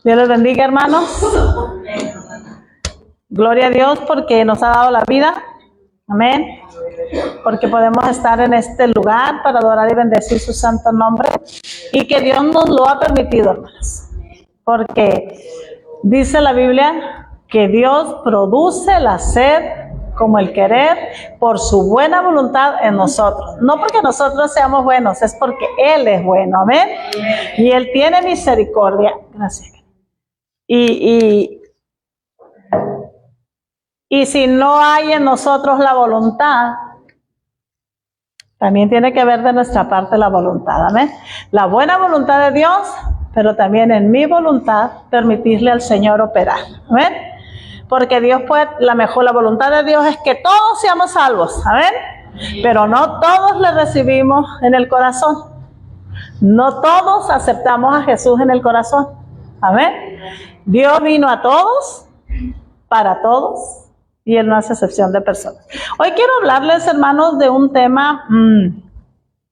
Dios les bendiga, hermanos. Gloria a Dios porque nos ha dado la vida. Amén. Porque podemos estar en este lugar para adorar y bendecir su santo nombre. Y que Dios nos lo ha permitido, hermanos. Porque dice la Biblia que Dios produce la sed como el querer por su buena voluntad en nosotros. No porque nosotros seamos buenos, es porque Él es bueno. Amén. Y Él tiene misericordia. Gracias. Y si no hay en nosotros la voluntad, también tiene que ver de nuestra parte la voluntad. Amén. La buena voluntad de Dios, pero también en mi voluntad permitirle al Señor operar. Amén. Porque Dios puede, la voluntad de Dios es que todos seamos salvos. Amén. Pero no todos le recibimos en el corazón. No todos aceptamos a Jesús en el corazón. Amén. Dios vino a todos, para todos, y Él no hace excepción de personas. Hoy quiero hablarles, hermanos, de un tema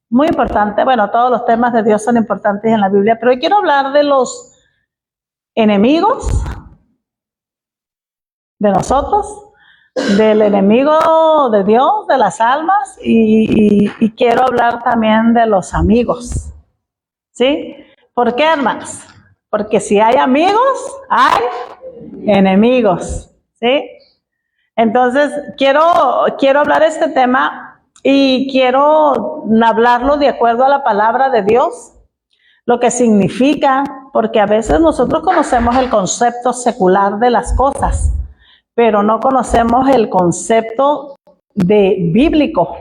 muy importante. Bueno, todos los temas de Dios son importantes en la Biblia, pero hoy quiero hablar de los enemigos de nosotros, del enemigo de Dios, de las almas, y quiero hablar también de los amigos. ¿Sí? ¿Por qué, hermanos? Porque si hay amigos, hay enemigos. ¿Sí? Entonces, quiero hablar de este tema y quiero hablarlo de acuerdo a la palabra de Dios, lo que significa, porque a veces nosotros conocemos el concepto secular de las cosas, pero no conocemos el concepto bíblico,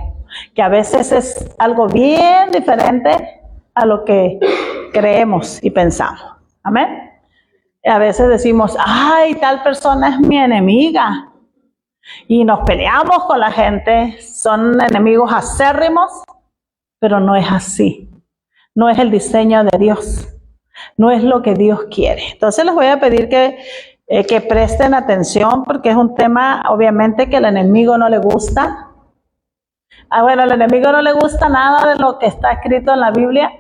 que a veces es algo bien diferente a lo que creemos y pensamos. Amén. A veces decimos, ay, tal persona es mi enemiga. Y nos peleamos con la gente, son enemigos acérrimos, pero no es así. No es el diseño de Dios, no es lo que Dios quiere. Entonces les voy a pedir que presten atención porque es un tema obviamente que al enemigo no le gusta. Bueno, al enemigo no le gusta nada de lo que está escrito en la Biblia,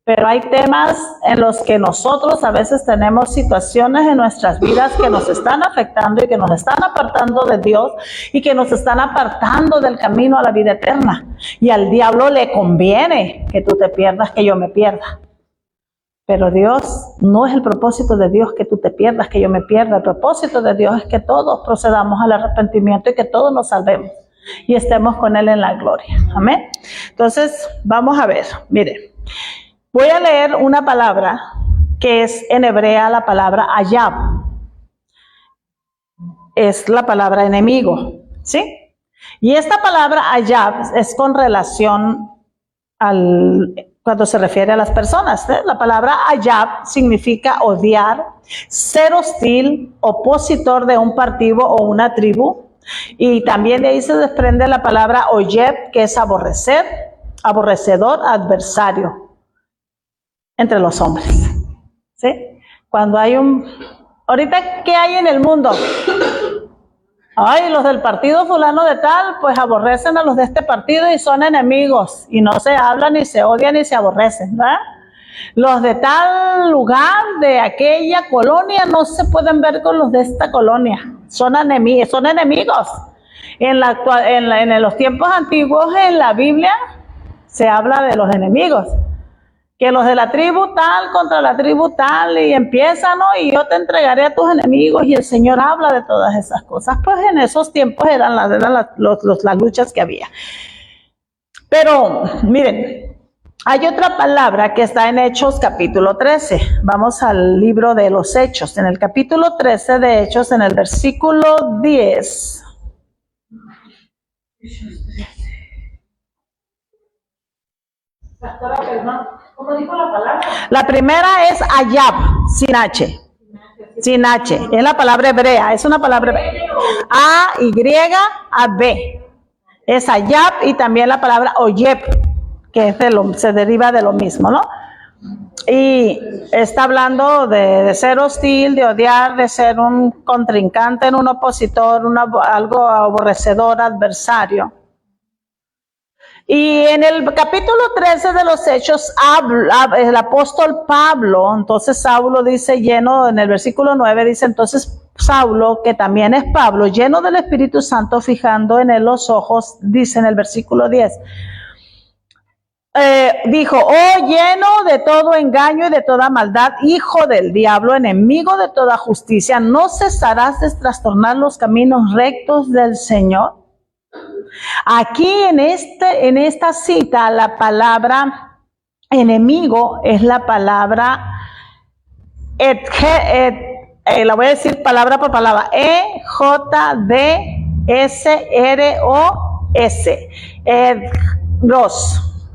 pero hay temas en los que nosotros a veces tenemos situaciones en nuestras vidas que nos están afectando y que nos están apartando de Dios y que nos están apartando del camino a la vida eterna. Y al diablo le conviene que tú te pierdas, que yo me pierda. Pero Dios, no es el propósito de Dios que tú te pierdas, que yo me pierda. El propósito de Dios es que todos procedamos al arrepentimiento y que todos nos salvemos y estemos con Él en la gloria. Amén. Entonces, vamos a ver, mire. Voy a leer una palabra que es en hebrea la palabra ayab. Es la palabra enemigo, ¿sí? Y esta palabra ayab es con relación cuando se refiere a las personas, ¿eh? La palabra ayab significa odiar, ser hostil, opositor de un partido o una tribu. Y también de ahí se desprende la palabra oyeb, que es aborrecer, aborrecedor, adversario entre los hombres, ¿sí? Cuando hay ahorita, ¿qué hay en el mundo? Ay, los del partido fulano de tal, pues aborrecen a los de este partido y son enemigos, y no se hablan, ni se odian, ni se aborrecen, ¿verdad? Los de tal lugar, de aquella colonia, no se pueden ver con los de esta colonia, son enemigos. En los tiempos antiguos, en la Biblia, se habla de los enemigos. Que los de la tribu tal contra la tribu tal, y empiezan, ¿no? Y yo te entregaré a tus enemigos, y el Señor habla de todas esas cosas. Pues en esos tiempos eran las luchas que había. Pero, miren, hay otra palabra que está en Hechos capítulo 13. Vamos al libro de los Hechos. En el capítulo 13 de Hechos, en el versículo 10. Pastora, perdón. ¿Cómo dijo la palabra? La primera es ayab, sin H. Sin H. Es la palabra hebrea. Es una palabra hebrea. A-Y-A-B. Es ayab, y también la palabra oyeb, que se deriva de lo mismo, ¿no? Y está hablando de ser hostil, de odiar, de ser un contrincante, un opositor, algo aborrecedor, adversario. Y en el capítulo 13 de los Hechos, el apóstol Pablo, entonces Saulo dice lleno, en el versículo 9 dice, entonces Saulo, que también es Pablo, lleno del Espíritu Santo, fijando en él los ojos, dice en el versículo 10, dijo, oh lleno de todo engaño y de toda maldad, hijo del diablo, enemigo de toda justicia, ¿no cesarás de trastornar los caminos rectos del Señor? Aquí en esta cita la palabra enemigo es la palabra la voy a decir palabra por palabra, EJDSROS,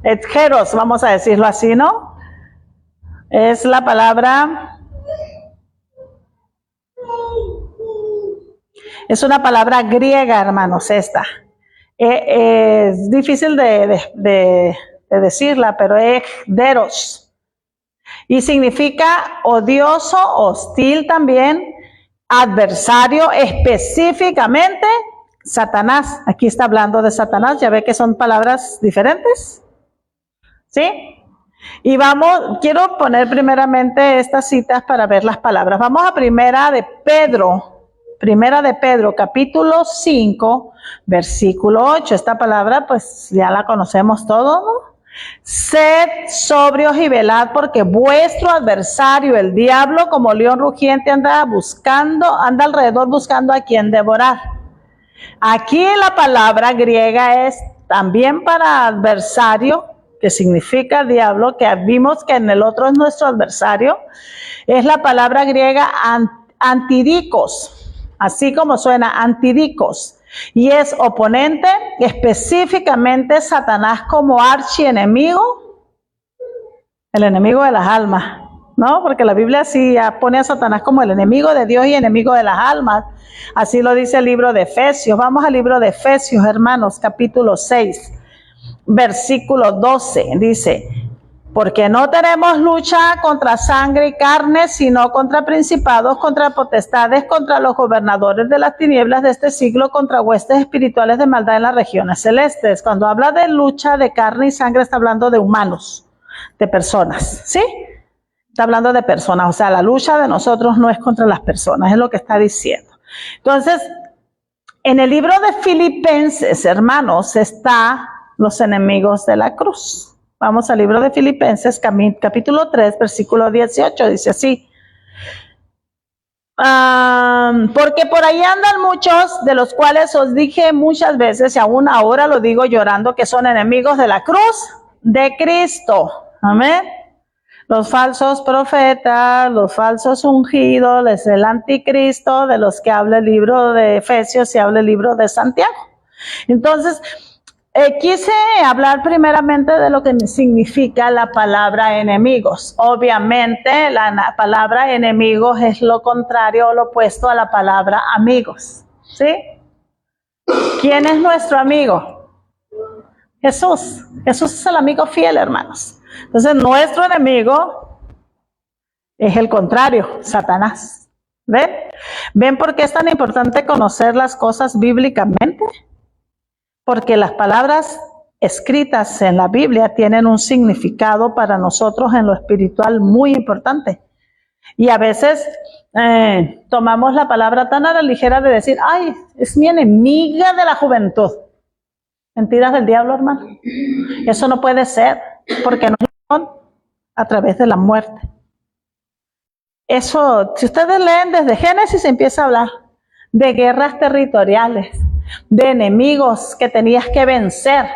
Edgeros, vamos a decirlo así, ¿no? Es la palabra, es una palabra griega, hermanos, esta. Es difícil de decirla, pero es deros. Y significa odioso, hostil también, adversario, específicamente Satanás. Aquí está hablando de Satanás, ya ve que son palabras diferentes. ¿Sí? Y quiero poner primeramente estas citas para ver las palabras. Vamos a Primera de Pedro, capítulo 5, versículo 8. Esta palabra pues ya la conocemos todos, ¿no? Sed sobrios y velad, porque vuestro adversario, el diablo, como león rugiente, anda alrededor buscando a quien devorar. Aquí la palabra griega es también para adversario, que significa diablo, que vimos que en el otro es nuestro adversario, es la palabra griega antidikos. Así como suena, antidikos, y es oponente, específicamente Satanás como archienemigo, el enemigo de las almas, ¿no? Porque la Biblia sí pone a Satanás como el enemigo de Dios y enemigo de las almas, así lo dice el libro de Efesios. Vamos al libro de Efesios, hermanos, capítulo 6, versículo 12, dice, porque no tenemos lucha contra sangre y carne, sino contra principados, contra potestades, contra los gobernadores de las tinieblas de este siglo, contra huestes espirituales de maldad en las regiones celestes. Cuando habla de lucha de carne y sangre, está hablando de humanos, de personas, ¿sí? Está hablando de personas, o sea, la lucha de nosotros no es contra las personas, es lo que está diciendo. Entonces, en el libro de Filipenses, hermanos, está los enemigos de la cruz. Vamos al libro de Filipenses, capítulo 3, versículo 18, dice así. Porque por ahí andan muchos, de los cuales os dije muchas veces, y aún ahora lo digo llorando, que son enemigos de la cruz de Cristo. Amén. Los falsos profetas, los falsos ungidos, es el anticristo, de los que habla el libro de Efesios y habla el libro de Santiago. Entonces, quise hablar primeramente de lo que significa la palabra enemigos. Obviamente, la palabra enemigos es lo contrario o lo opuesto a la palabra amigos, ¿sí? ¿Quién es nuestro amigo? Jesús. Jesús es el amigo fiel, hermanos. Entonces, nuestro enemigo es el contrario, Satanás. ¿Ven? ¿Ven por qué es tan importante conocer las cosas bíblicamente? Porque las palabras escritas en la Biblia tienen un significado para nosotros en lo espiritual muy importante. Y a veces tomamos la palabra tan a la ligera de decir, ay, es mi enemiga de la juventud. Mentiras del diablo, hermano. Eso no puede ser, porque no son a través de la muerte. Eso, si ustedes leen desde Génesis, empieza a hablar de guerras territoriales, de enemigos que tenías que vencer.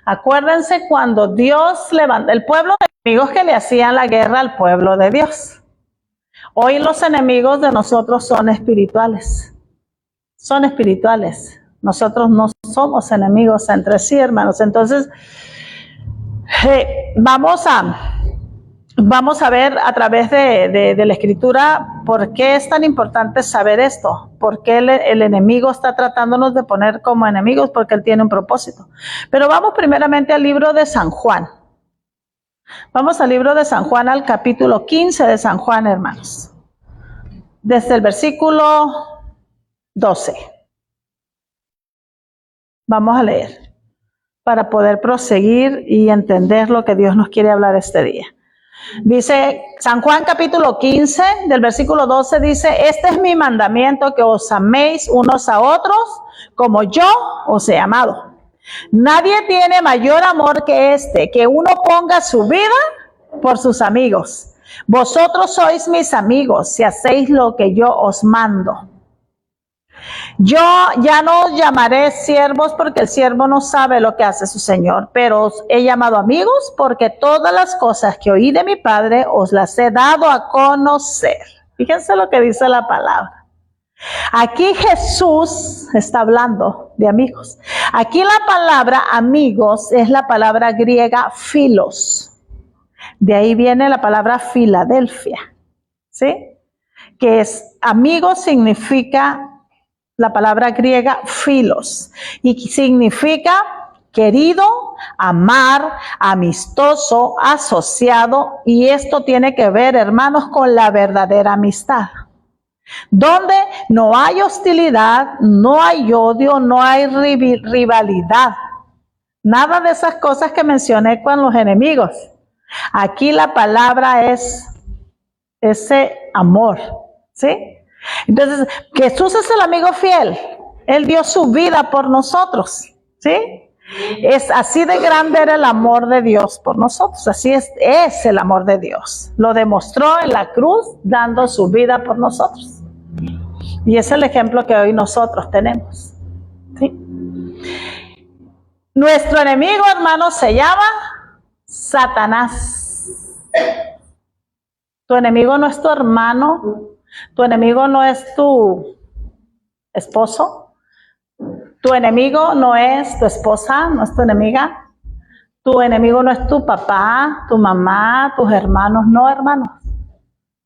Acuérdense cuando Dios levantó el pueblo de enemigos que le hacían la guerra al pueblo de Dios. Hoy los enemigos de nosotros son espirituales. Son espirituales. Nosotros no somos enemigos entre sí, hermanos. Entonces, vamos a ver a través de la escritura por qué es tan importante saber esto, por qué el enemigo está tratándonos de poner como enemigos, porque él tiene un propósito. Pero vamos primeramente al libro de San Juan. Vamos al libro de San Juan, al capítulo 15 de San Juan, hermanos. Desde el versículo 12. Vamos a leer. para poder proseguir y entender lo que Dios nos quiere hablar este día. Dice San Juan capítulo 15 del versículo 12, dice: este es mi mandamiento, que os améis unos a otros como yo os he amado. Nadie tiene mayor amor que este, que uno ponga su vida por sus amigos. Vosotros sois mis amigos si hacéis lo que yo os mando. Yo ya no os llamaré siervos, porque el siervo no sabe lo que hace su señor, pero os he llamado amigos, porque todas las cosas que oí de mi Padre os las he dado a conocer. Fíjense lo que dice la palabra. Aquí Jesús está hablando de amigos. Aquí la palabra amigos es la palabra griega philos. De ahí viene la palabra Filadelfia, ¿sí? Que es amigos, significa la palabra griega philos, y significa querido, amar, amistoso, asociado, y esto tiene que ver, hermanos, con la verdadera amistad, donde no hay hostilidad, no hay odio, no hay rivalidad, nada de esas cosas que mencioné con los enemigos. Aquí la palabra es ese amor, ¿sí? Entonces, Jesús es el amigo fiel. Él dio su vida por nosotros, ¿sí? Es así de grande era el amor de Dios por nosotros. Así es el amor de Dios. Lo demostró en la cruz, dando su vida por nosotros. Y es el ejemplo que hoy nosotros tenemos, ¿sí? Nuestro enemigo, hermanos, se llama Satanás. Tu enemigo no es tu hermano, tu enemigo no es tu esposo, tu enemigo no es tu esposa, no es tu enemiga, tu enemigo no es tu papá, tu mamá, tus hermanos, no, hermanos.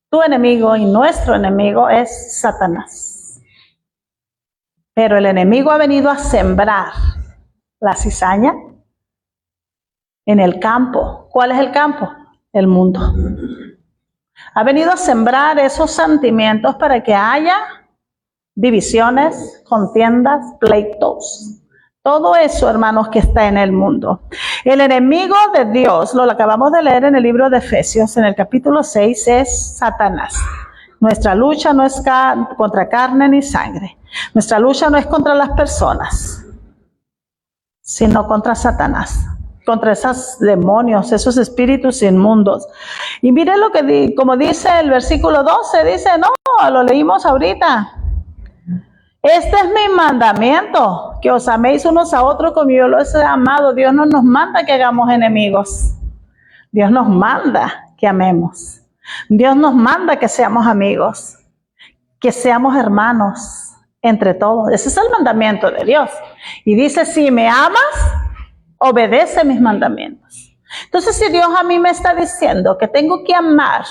Tu enemigo y nuestro enemigo es Satanás. Pero el enemigo ha venido a sembrar la cizaña en el campo. ¿Cuál es el campo? El mundo. Ha venido a sembrar esos sentimientos para que haya divisiones, contiendas, pleitos. Todo eso, hermanos, que está en el mundo. El enemigo de Dios, lo acabamos de leer en el libro de Efesios, en el capítulo 6, es Satanás. Nuestra lucha no es contra carne ni sangre. Nuestra lucha no es contra las personas, sino contra Satanás, contra esos demonios, esos espíritus inmundos. Y miren lo que como dice el versículo 12, dice, no, lo leímos ahorita. Este es mi mandamiento, que os améis unos a otros como yo los he amado. Dios no nos manda que hagamos enemigos. Dios nos manda que amemos. Dios nos manda que seamos amigos, que seamos hermanos entre todos. Ese es el mandamiento de Dios. Y dice, si me amas, obedece mis mandamientos. Entonces, si Dios a mí me está diciendo que tengo que amar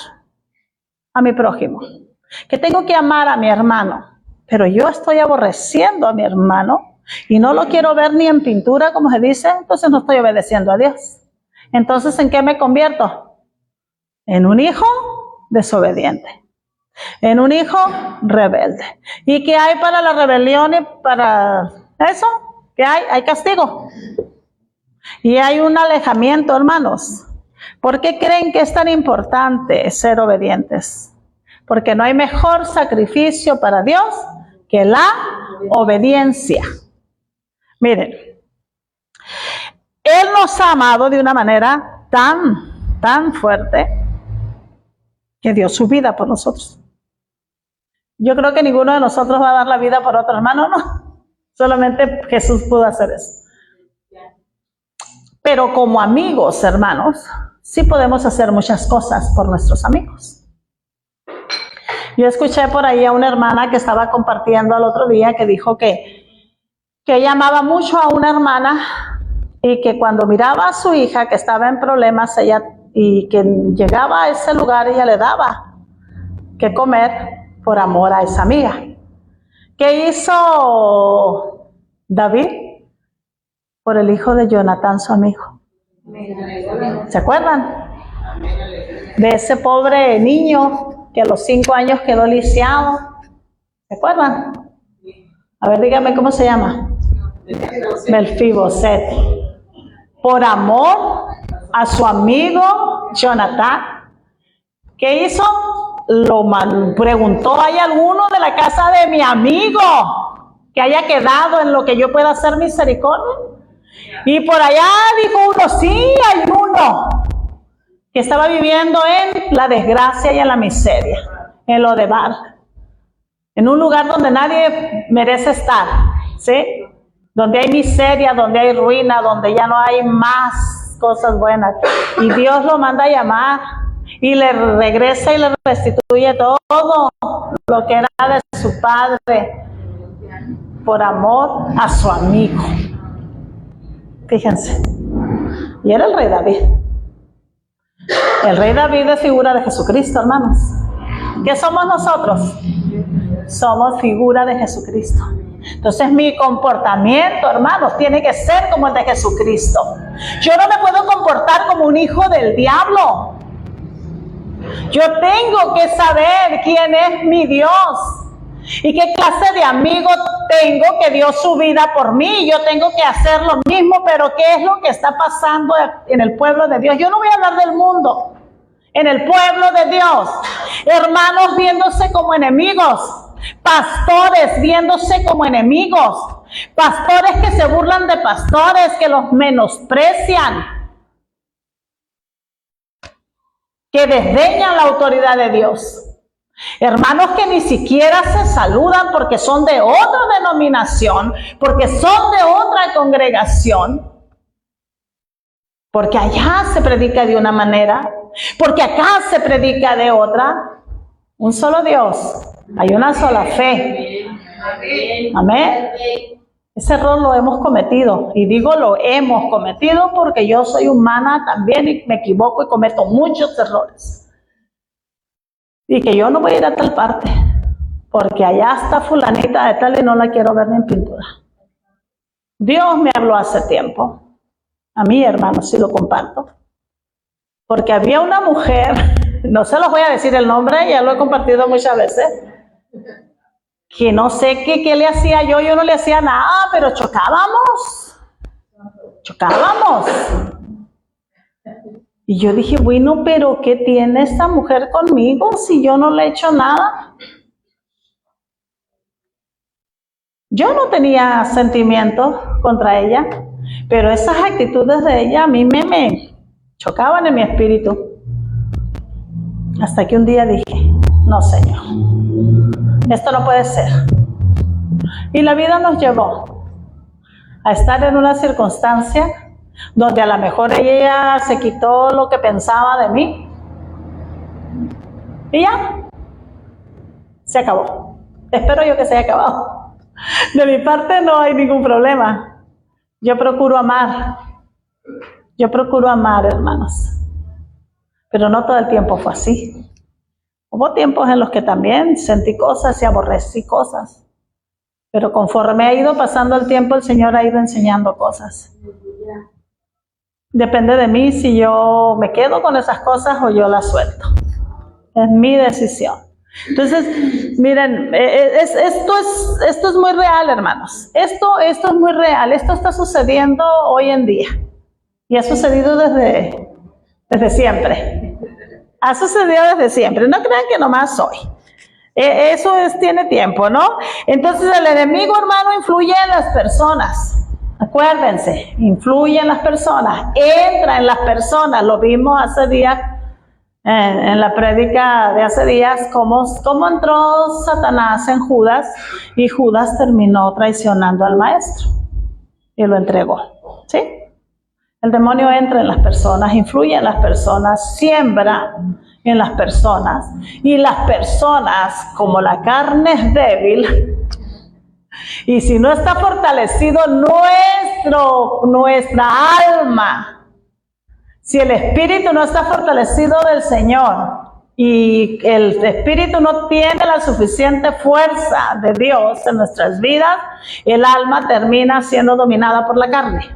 a mi prójimo, que tengo que amar a mi hermano, pero yo estoy aborreciendo a mi hermano y no lo quiero ver ni en pintura, como se dice, entonces no estoy obedeciendo a Dios. Entonces, ¿en qué me convierto? En un hijo desobediente, en un hijo rebelde. ¿Y qué hay para la rebelión y para eso? ¿Qué hay? Hay castigo. Y hay un alejamiento, hermanos. ¿Por qué creen que es tan importante ser obedientes? Porque no hay mejor sacrificio para Dios que la obediencia. Miren, Él nos ha amado de una manera tan fuerte que dio su vida por nosotros. Yo creo que ninguno de nosotros va a dar la vida por otro hermano, no. Solamente Jesús pudo hacer eso. Pero como amigos, hermanos, sí podemos hacer muchas cosas por nuestros amigos. Yo escuché por ahí a una hermana que estaba compartiendo el otro día que dijo que ella amaba mucho a una hermana y que cuando miraba a su hija que estaba en problemas y que llegaba a ese lugar, ella le daba que comer por amor a esa amiga. ¿Qué hizo David? Por el hijo de Jonatán, su amigo. ¿Se acuerdan? De ese pobre niño que a los 5 años quedó lisiado. ¿Se acuerdan? A ver, dígame cómo se llama. Melfiboset. por amor a su amigo Jonatán. ¿Qué hizo? Preguntó, ¿hay alguno de la casa de mi amigo que haya quedado en lo que yo pueda hacer misericordia? Y por allá dijo uno, sí, hay uno que estaba viviendo en la desgracia y en la miseria, en Lodebar, en un lugar donde nadie merece estar, ¿sí? Donde hay miseria, donde hay ruina, donde ya no hay más cosas buenas. Y Dios lo manda a llamar y le regresa y le restituye todo lo que era de su padre por amor a su amigo. Fíjense, y era el rey David. El rey David es figura de Jesucristo, hermanos. ¿Qué somos nosotros? Somos figura de Jesucristo. Entonces mi comportamiento, hermanos, tiene que ser como el de Jesucristo. Yo no me puedo comportar como un hijo del diablo. Yo tengo que saber quién es mi Dios y qué clase de amigo tengo que dio su vida por mí. Yo tengo que hacer lo mismo, pero ¿qué es lo que está pasando en el pueblo de Dios? Yo no voy a hablar del mundo. En el pueblo de Dios, hermanos viéndose como enemigos, pastores viéndose como enemigos, pastores que se burlan de pastores, que los menosprecian, que desdeñan la autoridad de Dios. Hermanos que ni siquiera se saludan porque son de otra denominación, porque son de otra congregación, porque allá se predica de una manera, porque acá se predica de otra. Un solo Dios, hay una sola fe. Amén. Ese error lo hemos cometido, y digo lo hemos cometido porque yo soy humana también y me equivoco y cometo muchos errores. Y que yo no voy a ir a tal parte, porque allá está fulanita de tal y no la quiero ver ni en pintura. Dios me habló hace tiempo, a mí, hermanos, sí lo comparto, porque había una mujer, no se los voy a decir el nombre, ya lo he compartido muchas veces, que no sé qué le hacía yo no le hacía nada, pero chocábamos. Y yo dije, bueno, pero ¿qué tiene esta mujer conmigo si yo no le he hecho nada? Yo no tenía sentimientos contra ella, pero esas actitudes de ella a mí me chocaban en mi espíritu. Hasta que un día dije, no, Señor, esto no puede ser. Y la vida nos llevó a estar en una circunstancia donde a lo mejor ella se quitó lo que pensaba de mí y ya, se acabó. Espero yo que se haya acabado. De mi parte no hay ningún problema. Yo procuro amar, hermanos, pero no todo el tiempo fue así. Hubo tiempos en los que también sentí cosas y aborrecí cosas, pero conforme ha ido pasando el tiempo, el Señor ha ido enseñando cosas. Depende de mí si yo me quedo con esas cosas o yo las suelto. Es mi decisión. Entonces, miren, esto es muy real, hermanos. Esto es muy real. Esto está sucediendo hoy en día. Y ha sucedido desde siempre. Ha sucedido desde siempre. No crean que nomás hoy. Eso tiene tiempo, ¿no? Entonces, el enemigo, hermano, influye en las personas. Acuérdense, influye en las personas, entra en las personas. Lo vimos hace días, en la prédica de hace días, cómo entró Satanás en Judas, y Judas terminó traicionando al maestro y lo entregó, ¿sí? El demonio entra en las personas, influye en las personas, siembra en las personas, y las personas, como la carne es débil, y si no está fortalecido nuestra alma, si el espíritu no está fortalecido del Señor y el espíritu no tiene la suficiente fuerza de Dios en nuestras vidas, el alma termina siendo dominada por la carne.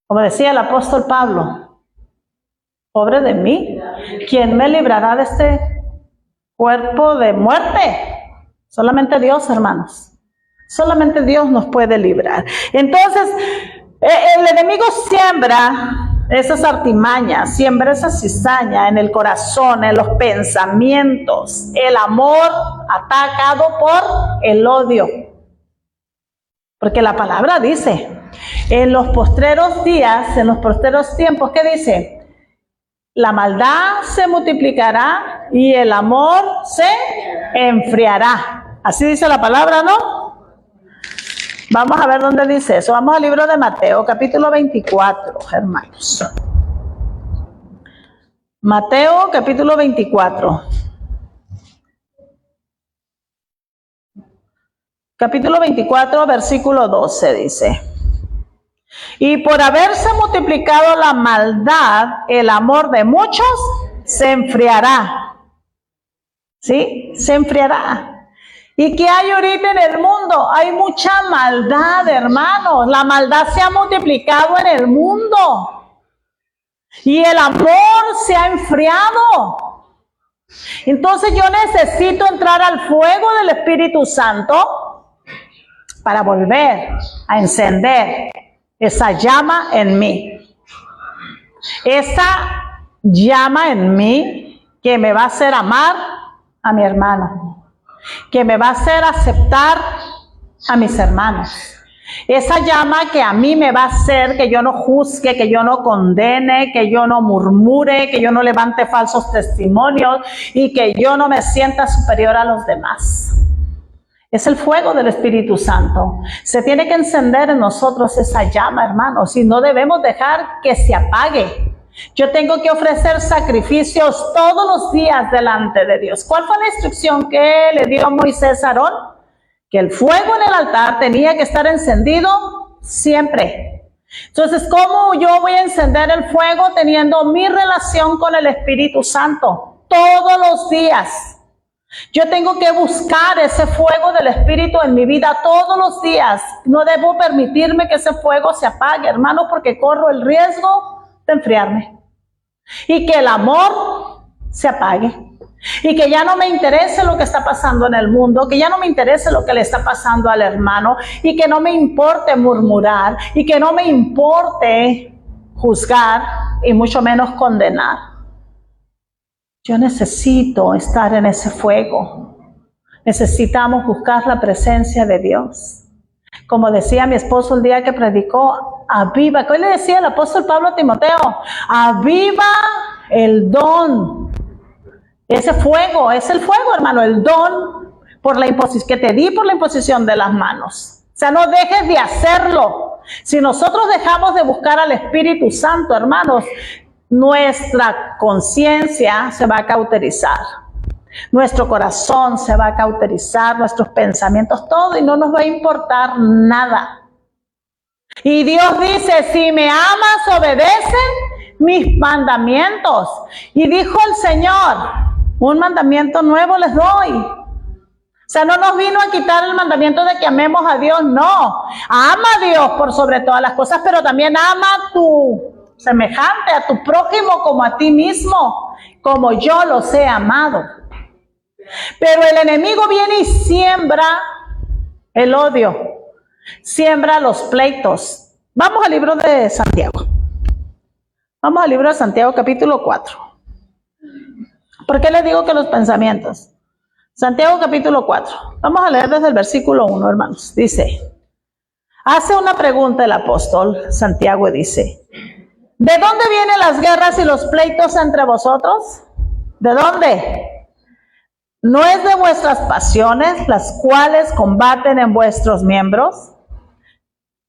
Como decía el apóstol Pablo, pobre de mí, ¿quién me librará de este cuerpo de muerte? Solamente Dios, hermanos. Solamente Dios nos puede librar. Entonces, El enemigo siembra esas artimañas, siembra esa cizaña en el corazón, en los pensamientos. El amor atacado por el odio. Porque la palabra dice, en los postreros días, en los postreros tiempos, ¿qué dice? La maldad se multiplicará y el amor se enfriará. Así dice la palabra, ¿no? Vamos a ver dónde dice eso. Vamos al libro de Mateo, capítulo 24, hermanos. Mateo, capítulo 24. Capítulo 24, versículo 12 dice. Y por haberse multiplicado la maldad, el amor de muchos se enfriará. ¿Sí? Se enfriará. ¿Y qué hay ahorita en el mundo? Hay mucha maldad, hermanos. La maldad se ha multiplicado en el mundo. Y el amor se ha enfriado. Entonces yo necesito entrar al fuego del Espíritu Santo para volver a encender esa llama en mí. Esa llama en mí que me va a hacer amar a mi hermano. Que me va a hacer aceptar a mis hermanos. Esa llama que a mí me va a hacer que yo no juzgue, que yo no condene, que yo no murmure, que yo no levante falsos testimonios y que yo no me sienta superior a los demás. Es el fuego del Espíritu Santo. Se tiene que encender en nosotros esa llama, hermanos, y no debemos dejar que se apague. Yo tengo que ofrecer sacrificios todos los días delante de Dios. ¿Cuál fue la instrucción que le dio Moisés a Aarón? Que el fuego en el altar tenía que estar encendido siempre. Entonces, ¿cómo yo voy a encender el fuego teniendo mi relación con el Espíritu Santo? Todos los días. Yo tengo que buscar ese fuego del Espíritu en mi vida todos los días. No debo permitirme que ese fuego se apague, hermano, porque corro el riesgo de enfriarme y que el amor se apague y que ya no me interese lo que está pasando en el mundo, que ya no me interese lo que le está pasando al hermano y que no me importe murmurar y que no me importe juzgar y mucho menos condenar. Yo necesito estar en ese fuego. Necesitamos buscar la presencia de Dios. Como decía mi esposo el día que predicó, aviva, ¿qué le decía el apóstol Pablo a Timoteo? Aviva el don. Ese fuego, es el fuego, hermano, el don por la imposición que te di por la imposición de las manos. O sea, no dejes de hacerlo. Si nosotros dejamos de buscar al Espíritu Santo, hermanos, nuestra conciencia se va a cauterizar. Nuestro corazón se va a cauterizar, nuestros pensamientos, todo, y no nos va a importar nada. Y Dios dice, si me amas, obedece mis mandamientos. Y dijo el Señor, un mandamiento nuevo les doy. O sea, no nos vino a quitar el mandamiento de que amemos a Dios, no. Ama a Dios por sobre todas las cosas, pero también ama a tu semejante, a tu prójimo como a ti mismo, como yo los he amado. Pero el enemigo viene y siembra el odio, siembra los pleitos. Vamos al libro de Santiago. Vamos al libro de Santiago, capítulo 4. ¿Por qué les digo que los pensamientos? Santiago, capítulo 4. Vamos a leer desde el versículo 1, hermanos. Dice, hace una pregunta el apóstol Santiago y dice, ¿de dónde vienen las guerras y los pleitos entre vosotros? ¿De dónde? ¿No es de vuestras pasiones las cuales combaten en vuestros miembros?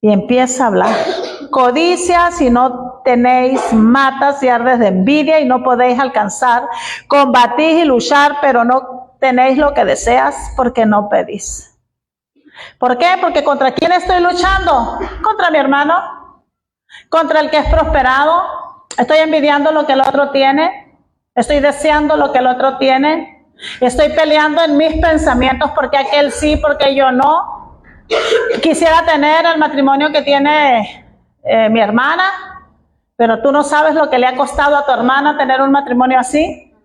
Y empieza a hablar. Codicia, si no tenéis, matas y ardes de envidia y no podéis alcanzar. Combatís y luchar, pero no tenéis lo que deseas porque no pedís. ¿Por qué? Porque ¿contra quién estoy luchando? Contra mi hermano, contra el que es prosperado. Estoy envidiando lo que el otro tiene. Estoy deseando lo que el otro tiene. Estoy peleando en mis pensamientos porque aquel sí, porque yo no. Quisiera tener el matrimonio que tiene mi hermana, pero tú no sabes lo que le ha costado a tu hermana tener un matrimonio así.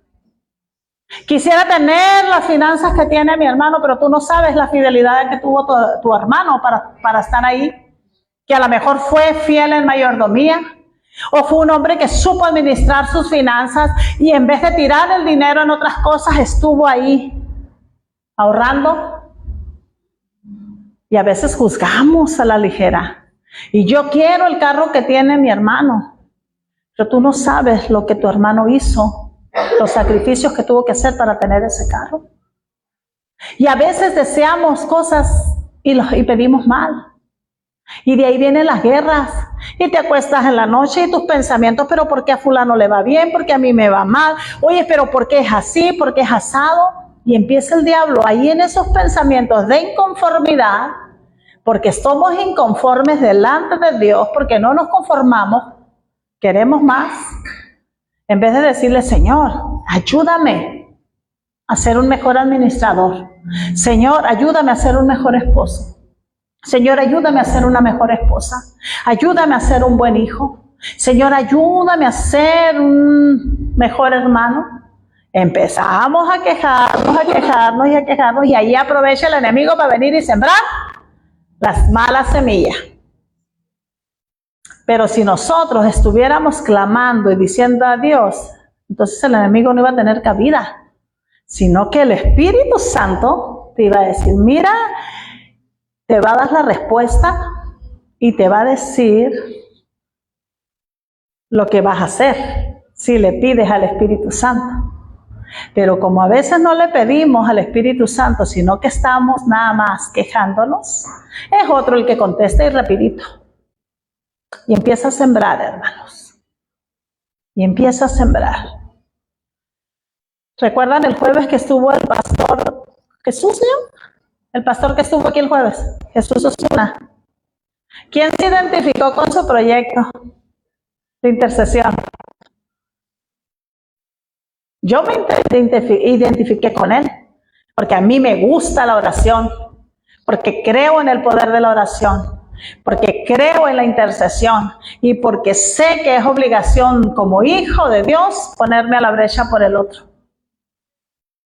Quisiera tener las finanzas que tiene mi hermano, pero tú no sabes la fidelidad que tuvo tu hermano para estar ahí. que a lo mejor fue fiel en mayordomía, o fue un hombre que supo administrar sus finanzas y en vez de tirar el dinero en otras cosas, estuvo ahí ahorrando. Y a veces juzgamos a la ligera. Y yo quiero el carro que tiene mi hermano, pero tú no sabes lo que tu hermano hizo, los sacrificios que tuvo que hacer para tener ese carro. Y a veces deseamos cosas y pedimos mal. Y de ahí vienen las guerras. Y te acuestas en la noche y tus pensamientos, pero ¿por qué a fulano le va bien? ¿Por qué a mí me va mal? Oye, pero ¿por qué es así? ¿Por qué es asado? Y empieza el diablo ahí en esos pensamientos de inconformidad, porque somos inconformes delante de Dios, porque no nos conformamos, queremos más. En vez de decirle, Señor, ayúdame a ser un mejor administrador. Señor, ayúdame a ser un mejor esposo. Señor, ayúdame a ser una mejor esposa. Ayúdame a ser un buen hijo. Señor, ayúdame a ser un mejor hermano. Empezamos a quejarnos y ahí aprovecha el enemigo para venir y sembrar las malas semillas. Pero si nosotros estuviéramos clamando y diciendo a Dios, entonces el enemigo no iba a tener cabida, sino que el Espíritu Santo te iba a decir, mira, te va a dar la respuesta y te va a decir lo que vas a hacer si le pides al Espíritu Santo. Pero como a veces no le pedimos al Espíritu Santo, sino que estamos nada más quejándonos, es otro el que contesta y rapidito. Y empieza a sembrar, hermanos. Y empieza a sembrar. ¿Recuerdan el jueves que estuvo el pastor Jesús? El pastor que estuvo aquí el jueves, Jesús Osuna. ¿Quién se identificó con su proyecto de intercesión? Yo me identifiqué con él, porque a mí me gusta la oración, porque creo en el poder de la oración, porque creo en la intercesión y porque sé que es obligación como hijo de Dios ponerme a la brecha por el otro.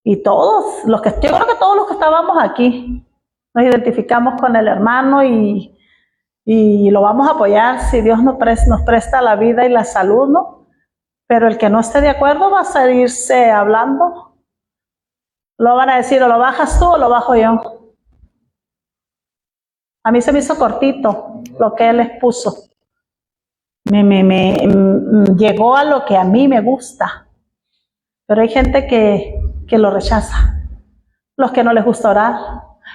Y todos, yo creo que todos los que estábamos aquí, nos identificamos con el hermano y lo vamos a apoyar si Dios nos presta la vida y la salud, ¿no? Pero el que no esté de acuerdo va a seguirse hablando. Lo van a decir, o lo bajas tú o lo bajo yo. A mí se me hizo cortito lo que él expuso. Me llegó a lo que a mí me gusta. Pero hay gente que lo rechaza. Los que no les gusta orar,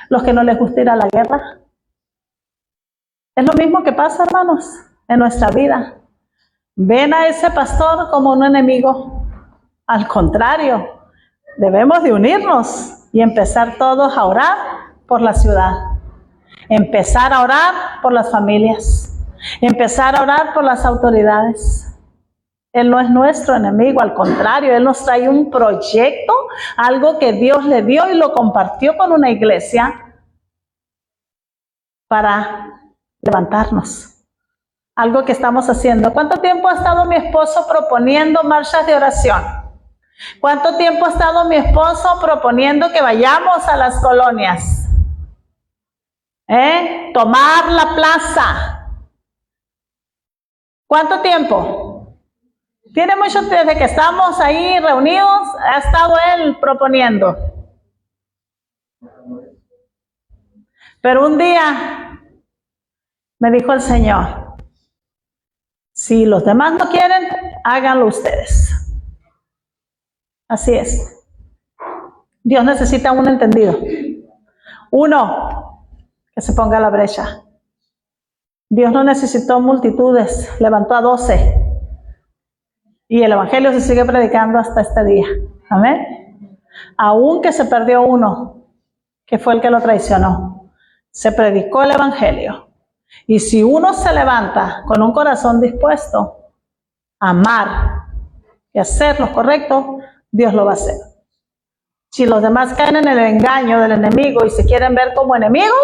los que no les gusta ir a la guerra. Es lo mismo que pasa, hermanos, en nuestra vida. Ven a ese pastor como un enemigo. Al contrario, debemos de unirnos y empezar todos a orar por la ciudad. Empezar a orar por las familias. Empezar a orar por las autoridades. Él no es nuestro enemigo, al contrario, Él nos trae un proyecto, algo que Dios le dio y lo compartió con una iglesia para levantarnos. Algo que estamos haciendo. ¿Cuánto tiempo ha estado mi esposo proponiendo marchas de oración? ¿Cuánto tiempo ha estado mi esposo proponiendo que vayamos a las colonias? Tomar la plaza. ¿Cuánto tiempo? Tiene mucho, desde que estamos ahí reunidos, ha estado él proponiendo. Pero un día me dijo el Señor, si los demás no quieren, háganlo ustedes. Así es. Dios necesita un entendido. Uno que se ponga a la brecha. Dios no necesitó multitudes, levantó a 12. Y el evangelio se sigue predicando hasta este día. Amén. Aunque se perdió uno, que fue el que lo traicionó, se predicó el evangelio. Y si uno se levanta con un corazón dispuesto a amar y hacer lo correcto, Dios lo va a hacer. Si los demás caen en el engaño del enemigo y se quieren ver como enemigos,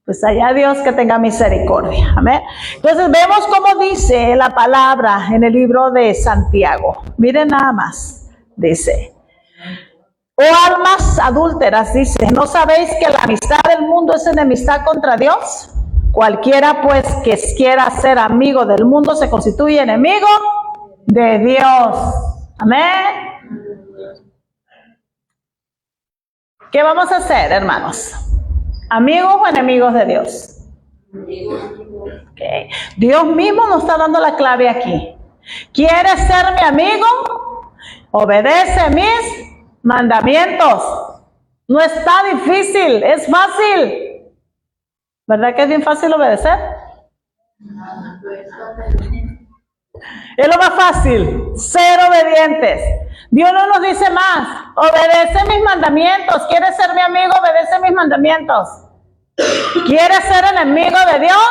pues allá Dios que tenga misericordia. Amén. Entonces vemos cómo dice la palabra en el libro de Santiago. Miren nada más. Dice, oh almas adúlteras, dice, ¿no sabéis que la amistad del mundo es enemistad contra Dios? Cualquiera pues que quiera ser amigo del mundo se constituye enemigo de Dios. Amén. ¿Qué vamos a hacer, hermanos? ¿Amigos o enemigos de Dios? Okay. Dios mismo nos está dando la clave aquí. ¿Quieres ser mi amigo? Obedece mis mandamientos. No está difícil, es fácil. ¿Verdad que es bien fácil obedecer? Es lo más fácil, ser obedientes. Dios no nos dice más, obedece mis mandamientos. ¿Quieres ser mi amigo? Obedece mis mandamientos. ¿Quieres ser enemigo de Dios?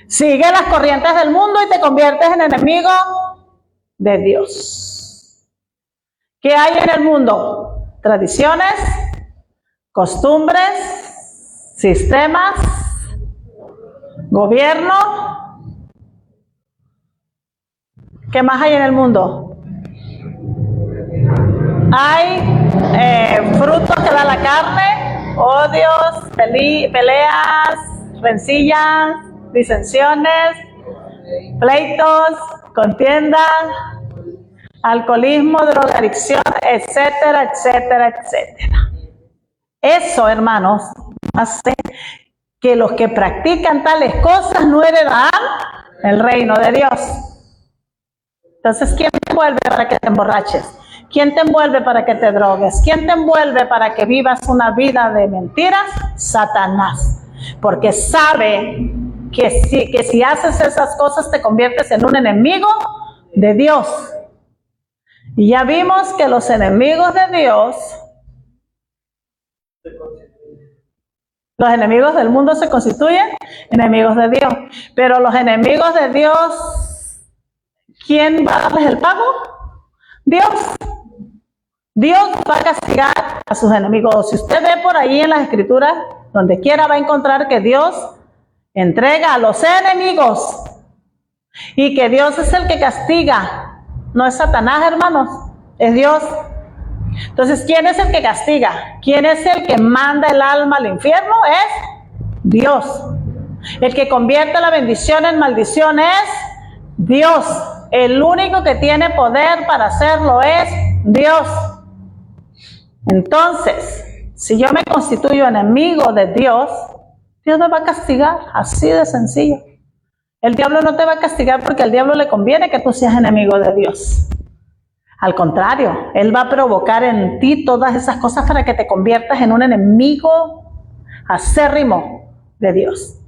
Sigue las corrientes del mundo y te conviertes en enemigo de Dios. ¿Qué hay en el mundo? Tradiciones, costumbres, sistemas, gobierno. ¿Qué más hay en el mundo? Hay frutos que da la carne, odios, peleas, rencillas, disensiones, pleitos, contiendas, alcoholismo, drogadicción, etcétera, etcétera, etcétera. Eso, hermanos, hace que los que practican tales cosas no heredarán el reino de Dios. Entonces, ¿quién te envuelve para que te emborraches? ¿Quién te envuelve para que te drogues? ¿Quién te envuelve para que vivas una vida de mentiras? Satanás. Porque sabe que si haces esas cosas te conviertes en un enemigo de Dios. Y ya vimos que los enemigos de Dios, los enemigos del mundo se constituyen enemigos de Dios. Pero los enemigos de Dios, ¿quién va a darles el pago? Dios. Dios va a castigar a sus enemigos. Si usted ve por ahí en las escrituras, donde quiera va a encontrar que Dios entrega a los enemigos y que Dios es el que castiga. No es Satanás, hermanos, es Dios. Entonces, ¿quién es el que castiga? ¿Quién es el que manda el alma al infierno? Es Dios. El que convierte la bendición en maldición es Dios. El único que tiene poder para hacerlo es Dios. Entonces, si yo me constituyo enemigo de Dios, Dios me va a castigar, así de sencillo. El diablo no te va a castigar porque al diablo le conviene que tú seas enemigo de Dios. Al contrario, él va a provocar en ti todas esas cosas para que te conviertas en un enemigo acérrimo de Dios.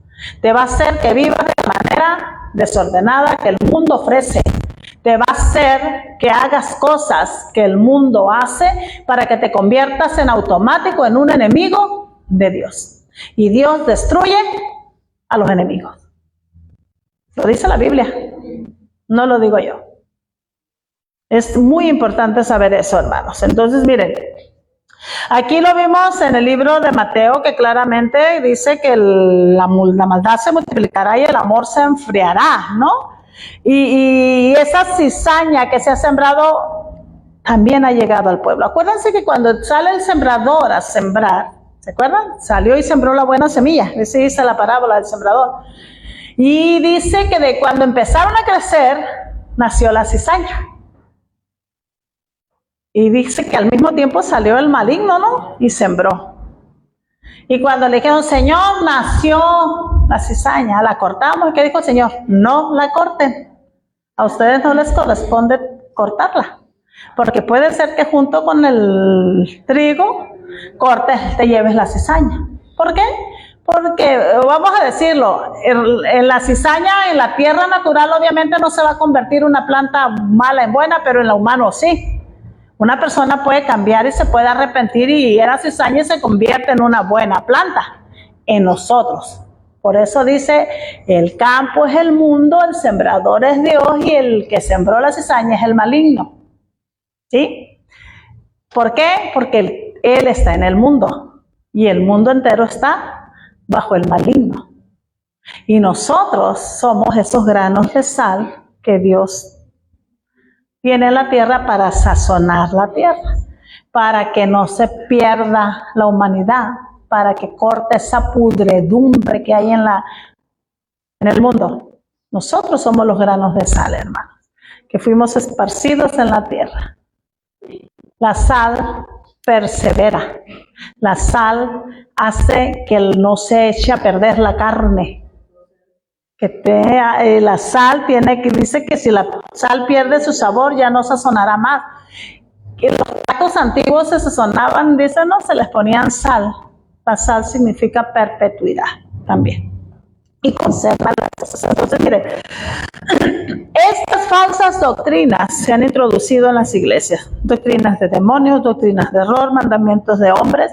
Te va a hacer que vivas de la manera desordenada que el mundo ofrece. Te va a hacer que hagas cosas que el mundo hace para que te conviertas en automático en un enemigo de Dios. Y Dios destruye a los enemigos. Lo dice la Biblia, no lo digo yo. Es muy importante saber eso, hermanos. Entonces, miren, aquí lo vimos en el libro de Mateo, que claramente dice que la maldad se multiplicará y el amor se enfriará, ¿no? Y esa cizaña que se ha sembrado también ha llegado al pueblo. Acuérdense que cuando sale el sembrador a sembrar, ¿se acuerdan? Salió y sembró la buena semilla. Esa dice la parábola del sembrador. Y dice que de cuando empezaron a crecer, nació la cizaña. Y dice que al mismo tiempo salió el maligno, ¿no? Y sembró. Y cuando le dijeron, Señor, nació la cizaña, ¿la cortamos? ¿Y qué dijo el Señor? No la corten. A ustedes no les corresponde cortarla. Porque puede ser que junto con el trigo cortes, te lleves la cizaña. ¿Por qué? Porque, vamos a decirlo, en la cizaña, en la tierra natural, obviamente no se va a convertir una planta mala en buena, pero en la humana sí. Una persona puede cambiar y se puede arrepentir y la cizaña se convierte en una buena planta en nosotros. Por eso dice, el campo es el mundo, el sembrador es Dios y el que sembró la cizaña es el maligno. ¿Sí? ¿Por qué? Porque Él está en el mundo y el mundo entero está bajo el maligno. Y nosotros somos esos granos de sal que Dios tiene en la tierra para sazonar la tierra, para que no se pierda la humanidad, para que corte esa pudredumbre que hay en el mundo. Nosotros somos los granos de sal, hermanos, que fuimos esparcidos en la tierra. La sal persevera. La sal hace que no se eche a perder la carne. La sal dice que si la sal pierde su sabor ya no sazonará más. Que los platos antiguos se sazonaban, dicen, no, se les ponían sal. La sal significa perpetuidad también. Y conserva las cosas. Entonces, mire, estas falsas doctrinas se han introducido en las iglesias. Doctrinas de demonios, doctrinas de error, mandamientos de hombres.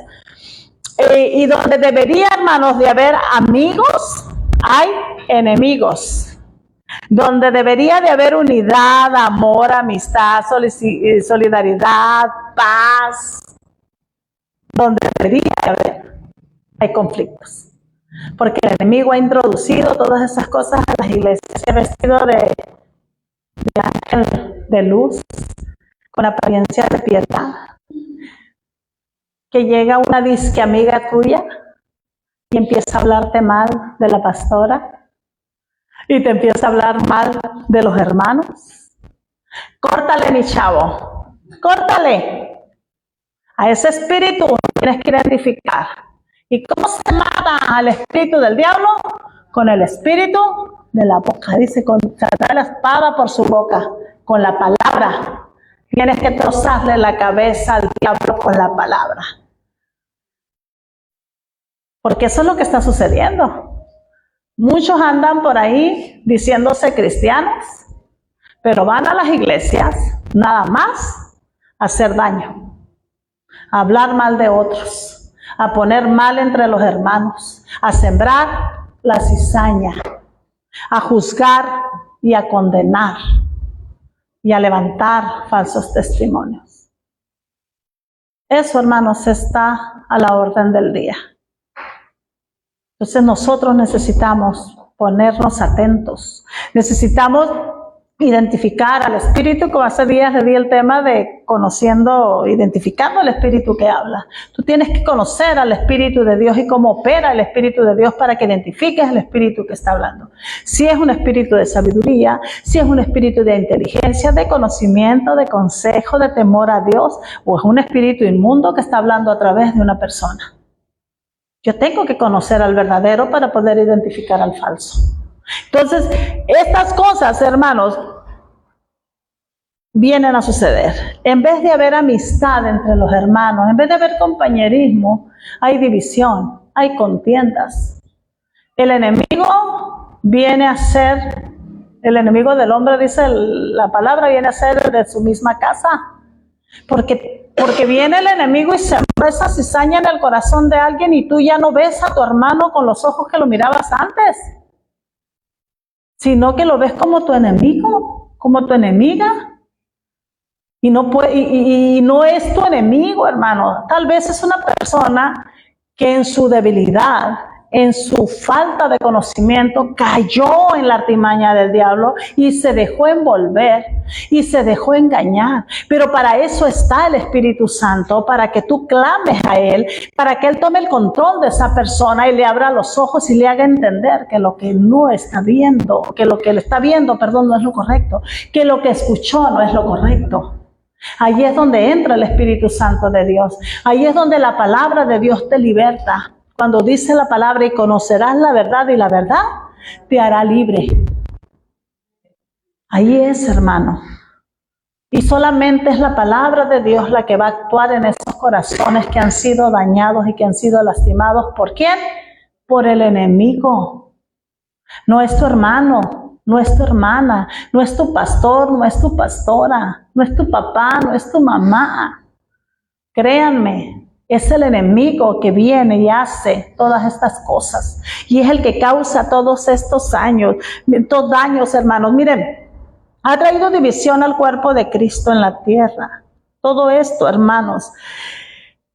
Y donde debería, hermanos, de haber amigos, hay enemigos. Donde debería de haber unidad, amor, amistad, solidaridad, paz. Donde debería de haber, hay conflictos. Porque el enemigo ha introducido todas esas cosas a las iglesias. Se ha vestido de ángel de luz, con apariencia de piedad. Que llega una disque amiga tuya y empieza a hablarte mal de la pastora. Y te empieza a hablar mal de los hermanos. Córtale, mi chavo. Córtale. A ese espíritu tienes que identificar. ¿Y cómo se mata al espíritu del diablo? Con el espíritu de la boca. Dice, con tratar la espada por su boca, con la palabra. Tienes que trozarle la cabeza al diablo con la palabra. Porque eso es lo que está sucediendo. Muchos andan por ahí diciéndose cristianos, pero van a las iglesias nada más a hacer daño, a hablar mal de otros, a poner mal entre los hermanos, a sembrar la cizaña, a juzgar y a condenar y a levantar falsos testimonios. Eso, hermanos, está a la orden del día. Entonces nosotros necesitamos ponernos atentos, necesitamos identificar al espíritu, como hace días le di el tema de identificando al espíritu que habla. Tú tienes que conocer al espíritu de Dios y cómo opera el espíritu de Dios para que identifiques el espíritu que está hablando. Si es un espíritu de sabiduría, si es un espíritu de inteligencia, de conocimiento, de consejo, de temor a Dios, o es un espíritu inmundo que está hablando a través de una persona. Yo tengo que conocer al verdadero para poder identificar al falso. Entonces, estas cosas, hermanos, vienen a suceder. En vez de haber amistad entre los hermanos, en vez de haber compañerismo, hay división, hay contiendas. El enemigo viene a ser, el enemigo del hombre, dice la palabra, viene a ser de su misma casa. Porque viene el enemigo y sembró esa cizaña en el corazón de alguien y tú ya no ves a tu hermano con los ojos que lo mirabas antes, sino que lo ves como tu enemigo, como tu enemiga. Y no es tu enemigo, hermano. Tal vez es una persona que en su debilidad, en su falta de conocimiento, cayó en la artimaña del diablo y se dejó envolver y se dejó engañar. Pero para eso está el Espíritu Santo, para que tú clames a Él, para que Él tome el control de esa persona y le abra los ojos y le haga entender que lo que no está viendo, que lo que le está viendo, no es lo correcto, que lo que escuchó no es lo correcto. Ahí es donde entra el Espíritu Santo de Dios. Ahí es donde la palabra de Dios te liberta. Cuando dice la palabra y conocerás la verdad y la verdad te hará libre. Ahí es, hermano. Y solamente es la palabra de Dios la que va a actuar en esos corazones que han sido dañados y que han sido lastimados. ¿Por quién? Por el enemigo. No es tu hermano, no es tu hermana, no es tu pastor, no es tu pastora, no es tu papá, no es tu mamá. Créanme. Es el enemigo que viene y hace todas estas cosas. Y es el que causa todos estos daños, hermanos. Miren, ha traído división al cuerpo de Cristo en la tierra. Todo esto, hermanos.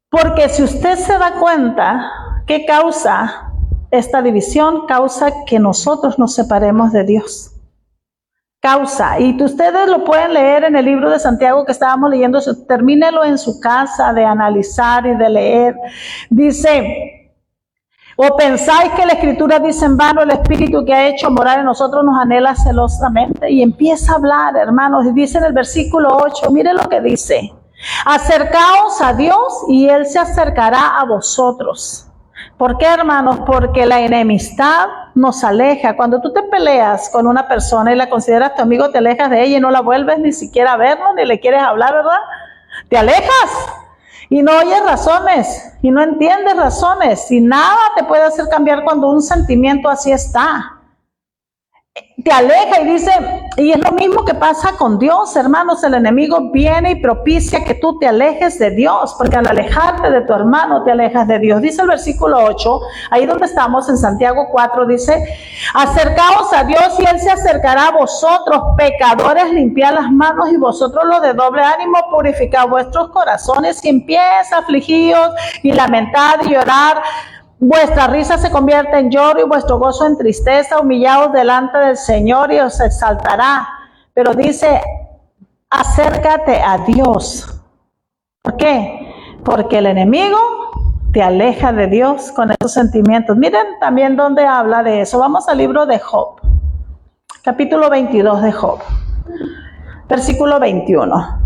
Porque si usted se da cuenta, ¿qué causa esta división? Causa que nosotros nos separemos de Dios. Causa, y ustedes lo pueden leer en el libro de Santiago que estábamos leyendo, termínelo en su casa de analizar y de leer. Dice, ¿O pensáis que la Escritura dice en vano, el Espíritu que ha hecho morar en nosotros nos anhela celosamente? Y empieza a hablar, hermanos, y dice en el versículo 8, mire lo que dice. Acercaos a Dios y Él se acercará a vosotros. ¿Por qué, hermanos? Porque la enemistad nos aleja. Cuando tú te peleas con una persona y la consideras tu amigo, te alejas de ella y no la vuelves ni siquiera a verlo, ni le quieres hablar, ¿verdad? Te alejas. Y no oyes razones, y no entiendes razones, y nada te puede hacer cambiar cuando un sentimiento así está. Te aleja y dice, y es lo mismo que pasa con Dios, hermanos, el enemigo viene y propicia que tú te alejes de Dios, porque al alejarte de tu hermano te alejas de Dios. Dice el versículo 8, ahí donde estamos en Santiago 4, dice, acercaos a Dios y Él se acercará a vosotros, pecadores, limpiad las manos y vosotros los de doble ánimo, purificad vuestros corazones y empieza afligidos y lamentad y llorar. Vuestra risa se convierte en lloro y vuestro gozo en tristeza, humillaos delante del Señor y os exaltará. Pero dice, acércate a Dios. ¿Por qué? Porque el enemigo te aleja de Dios con esos sentimientos. Miren también dónde habla de eso. Vamos al libro de Job, capítulo 22 de Job, versículo 21.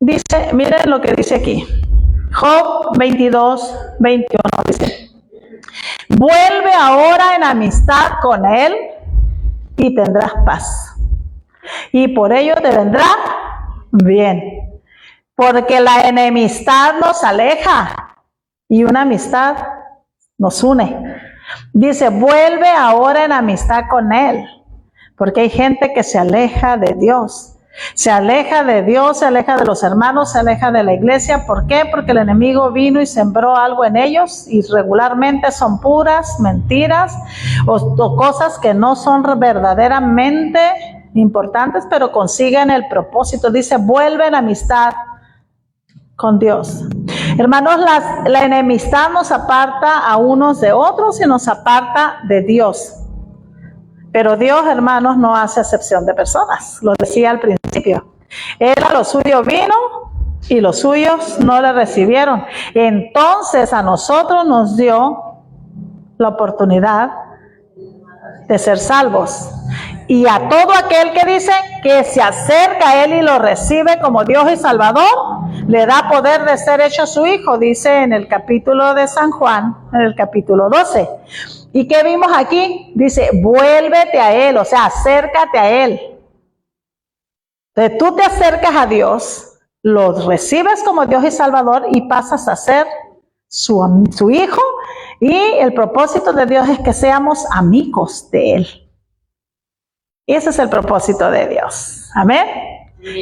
Dice, miren lo que dice aquí. Job 22, 21 dice, vuelve ahora en amistad con Él y tendrás paz. Y por ello te vendrá bien. Porque la enemistad nos aleja y una amistad nos une. Dice, vuelve ahora en amistad con Él. Porque hay gente que se aleja de Dios. Se aleja de Dios, se aleja de los hermanos, se aleja de la iglesia. ¿Por qué? Porque el enemigo vino y sembró algo en ellos y regularmente son puras mentiras o cosas que no son verdaderamente importantes, pero consiguen el propósito. Dice, vuelve en amistad con Dios. Hermanos, la enemistad nos aparta a unos de otros y nos aparta de Dios. Pero Dios, hermanos, no hace acepción de personas. Lo decía al principio. Él a lo suyo vino y los suyos no le recibieron. Entonces a nosotros nos dio la oportunidad de ser salvos. Y a todo aquel que dice que se acerca a Él y lo recibe como Dios y Salvador, le da poder de ser hecho su hijo, dice en el capítulo de San Juan, en el capítulo 12. ¿Y qué vimos aquí? Dice, vuélvete a Él, o sea, acércate a Él. Entonces tú te acercas a Dios, lo recibes como Dios y Salvador y pasas a ser su hijo, y el propósito de Dios es que seamos amigos de Él. Ese es el propósito de Dios. Amén.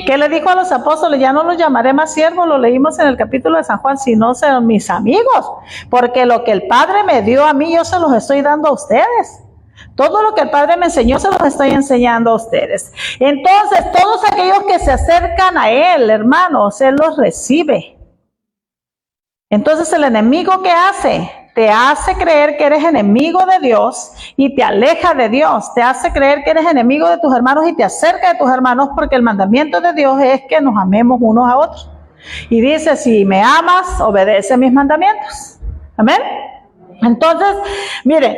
¿Qué le dijo a los apóstoles? Ya no los llamaré más siervos, lo leímos en el capítulo de San Juan, sino serán mis amigos, porque lo que el Padre me dio a mí, yo se los estoy dando a ustedes. Todo lo que el Padre me enseñó, se los estoy enseñando a ustedes. Entonces, todos aquellos que se acercan a Él, hermanos, Él los recibe. Entonces, el enemigo, ¿qué hace? Te hace creer que eres enemigo de Dios y te aleja de Dios. Te hace creer que eres enemigo de tus hermanos y te acerca de tus hermanos, porque el mandamiento de Dios es que nos amemos unos a otros. Y dice, si me amas, obedece mis mandamientos. Amén. Entonces, miren,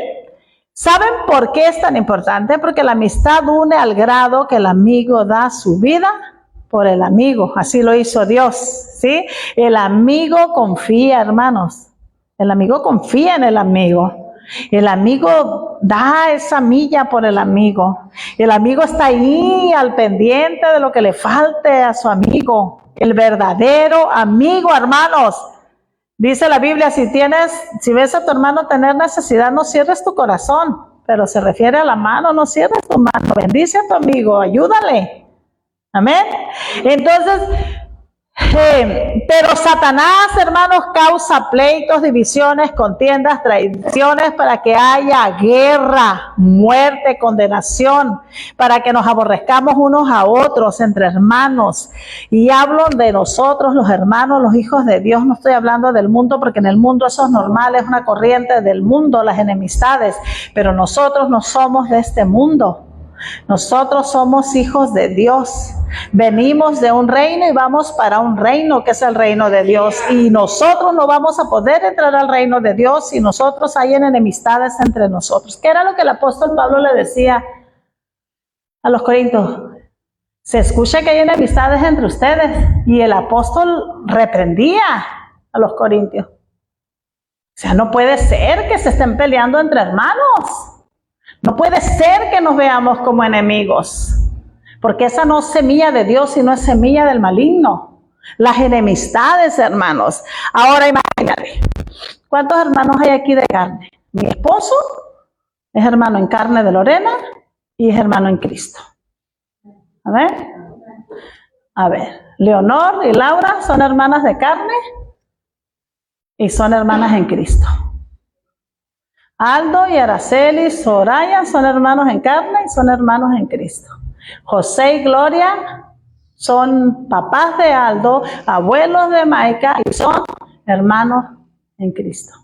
¿saben por qué es tan importante? Porque la amistad une al grado que el amigo da su vida por el amigo. Así lo hizo Dios, ¿sí? El amigo confía, hermanos. El amigo confía en el amigo. El amigo da esa milla por el amigo. El amigo está ahí al pendiente de lo que le falte a su amigo. El verdadero amigo, hermanos. Dice la Biblia, si ves a tu hermano tener necesidad, no cierres tu corazón. Pero se refiere a la mano, no cierres tu mano. Bendice a tu amigo, ayúdale. Amén. Entonces, pero Satanás, hermanos, causa pleitos, divisiones, contiendas, traiciones, para que haya guerra, muerte, condenación, para que nos aborrezcamos unos a otros entre hermanos. Y hablo de nosotros, los hermanos, los hijos de Dios. No estoy hablando del mundo, porque en el mundo eso es normal, es una corriente del mundo, las enemistades. Pero nosotros no somos de este mundo. Nosotros somos hijos de Dios. Venimos de un reino y vamos para un reino que es el reino de Dios. Y nosotros no vamos a poder entrar al reino de Dios si nosotros hay enemistades entre nosotros. ¿Qué era lo que el apóstol Pablo le decía a los corintios? Se escucha que hay enemistades entre ustedes. Y el apóstol reprendía a los corintios. O sea, no puede ser que se estén peleando entre hermanos. No puede ser que nos veamos como enemigos. Porque esa no es semilla de Dios, sino es semilla del maligno. Las enemistades, hermanos. Ahora imagínate, ¿cuántos hermanos hay aquí de carne? Mi esposo es hermano en carne de Lorena y es hermano en Cristo. A ver, Leonor y Laura son hermanas de carne y son hermanas en Cristo. Aldo y Araceli, Soraya son hermanos en carne y son hermanos en Cristo. José y Gloria son papás de Aldo, abuelos de Maika y son hermanos en Cristo.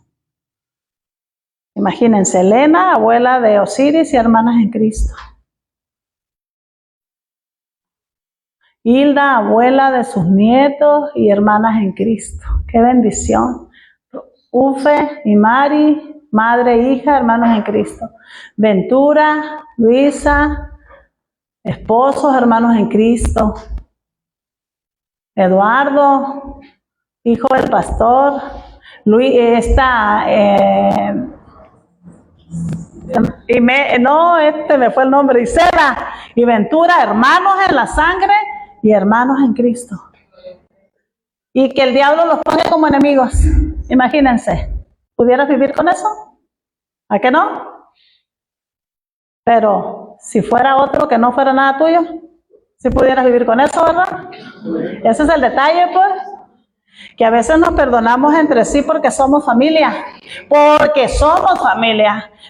Imagínense, Elena, abuela de Osiris y hermanas en Cristo. Hilda, abuela de sus nietos y hermanas en Cristo. ¡Qué bendición! Ufe y Mari, madre e hija, hermanos en Cristo. Ventura, Luisa, esposos, hermanos en Cristo. Eduardo, hijo del pastor. Me fue el nombre. Isela y Ventura, hermanos en la sangre y hermanos en Cristo. Y que el diablo los ponga como enemigos. Imagínense, ¿pudieras vivir con eso? ¿A qué no? Pero si fuera otro que no fuera nada tuyo, si pudieras vivir con eso, ¿verdad? Ese es el detalle, pues, que a veces nos perdonamos entre sí porque somos familia,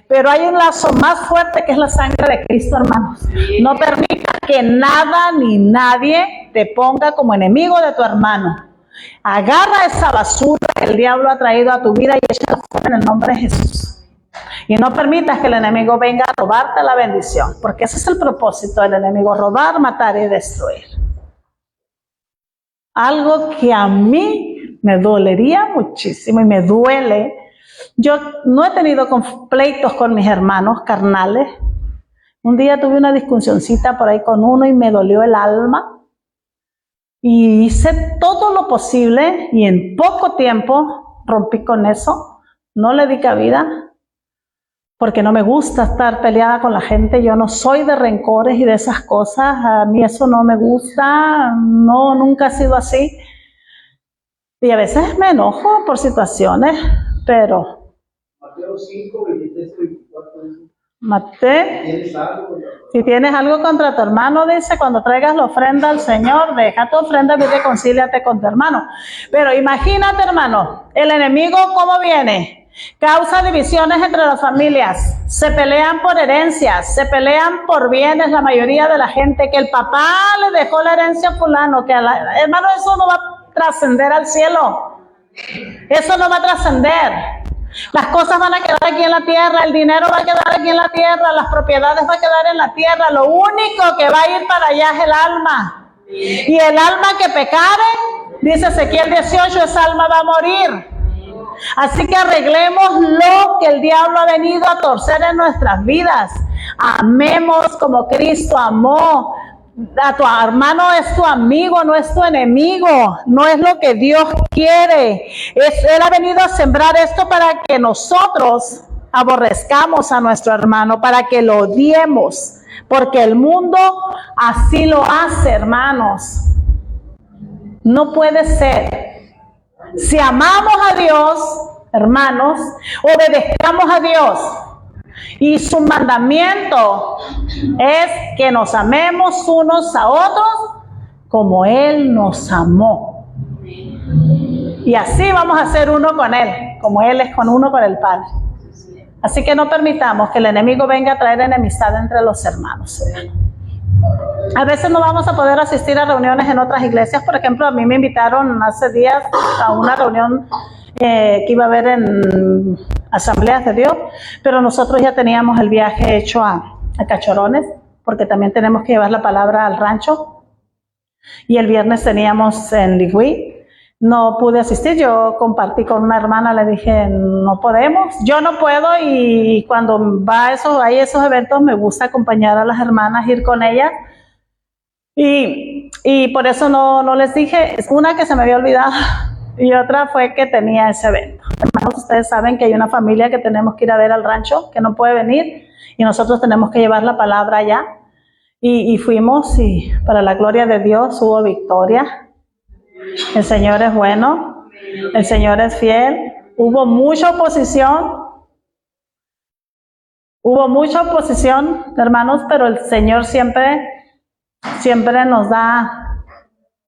pero hay un lazo más fuerte que es la sangre de Cristo, hermanos. No permitas que nada ni nadie te ponga como enemigo de tu hermano. Agarra esa basura que el diablo ha traído a tu vida y échala fuera en el nombre de Jesús. Y no permitas que el enemigo venga a robarte la bendición, porque ese es el propósito del enemigo: robar, matar y destruir. Algo que a mí me dolería muchísimo y me duele. Yo no he tenido pleitos con mis hermanos carnales. Un día tuve una discusioncita por ahí con uno y me dolió el alma. Y hice todo lo posible y en poco tiempo rompí con eso. No le di cabida porque no me gusta estar peleada con la gente. Yo no soy de rencores y de esas cosas. A mí eso no me gusta. No, nunca ha sido así. Y a veces me enojo por situaciones, pero... Mateo 5, 23, 24. Si tienes algo contra tu hermano, dice, cuando traigas la ofrenda al Señor, deja tu ofrenda y reconcíliate con tu hermano. Pero imagínate, hermano, el enemigo, ¿cómo viene? Causa divisiones entre las familias, se pelean por herencias, se pelean por bienes, la mayoría de la gente, que el papá le dejó la herencia a fulano, hermano, eso no va a trascender al cielo, eso no va a trascender. Las cosas van a quedar aquí en la tierra, el dinero va a quedar aquí en la tierra, las propiedades van a quedar en la tierra, lo único que va a ir para allá es el alma. Y el alma que pecare, dice Ezequiel 18, esa alma va a morir. Así que arreglemos lo que el diablo ha venido a torcer en nuestras vidas. Amemos como Cristo amó. A tu hermano es tu amigo, no es tu enemigo, no es lo que Dios quiere. Él ha venido a sembrar esto para que nosotros aborrezcamos a nuestro hermano, para que lo odiemos, porque el mundo así lo hace, hermanos. No puede ser. Si amamos a Dios, hermanos, obedezcamos a Dios. Y su mandamiento es que nos amemos unos a otros como Él nos amó. Y así vamos a ser uno con Él, como Él es con uno con el Padre. Así que no permitamos que el enemigo venga a traer enemistad entre los hermanos. A veces no vamos a poder asistir a reuniones en otras iglesias. Por ejemplo, a mí me invitaron hace días a una reunión que iba a haber en Asambleas de Dios, pero nosotros ya teníamos el viaje hecho a Cachorones porque también tenemos que llevar la palabra al rancho. Y el viernes teníamos en Ligüí. No pude asistir, yo compartí con una hermana, le dije, no podemos, yo no puedo, y cuando hay esos eventos me gusta acompañar a las hermanas, ir con ellas, y por eso no les dije. Una que se me había olvidado y otra fue que tenía ese evento. Hermanos, ustedes saben que hay una familia que tenemos que ir a ver al rancho, que no puede venir, y nosotros tenemos que llevar la palabra allá, y fuimos, y para la gloria de Dios hubo victoria. El Señor es bueno, el Señor es fiel. Hubo mucha oposición, hermanos, pero el Señor siempre nos da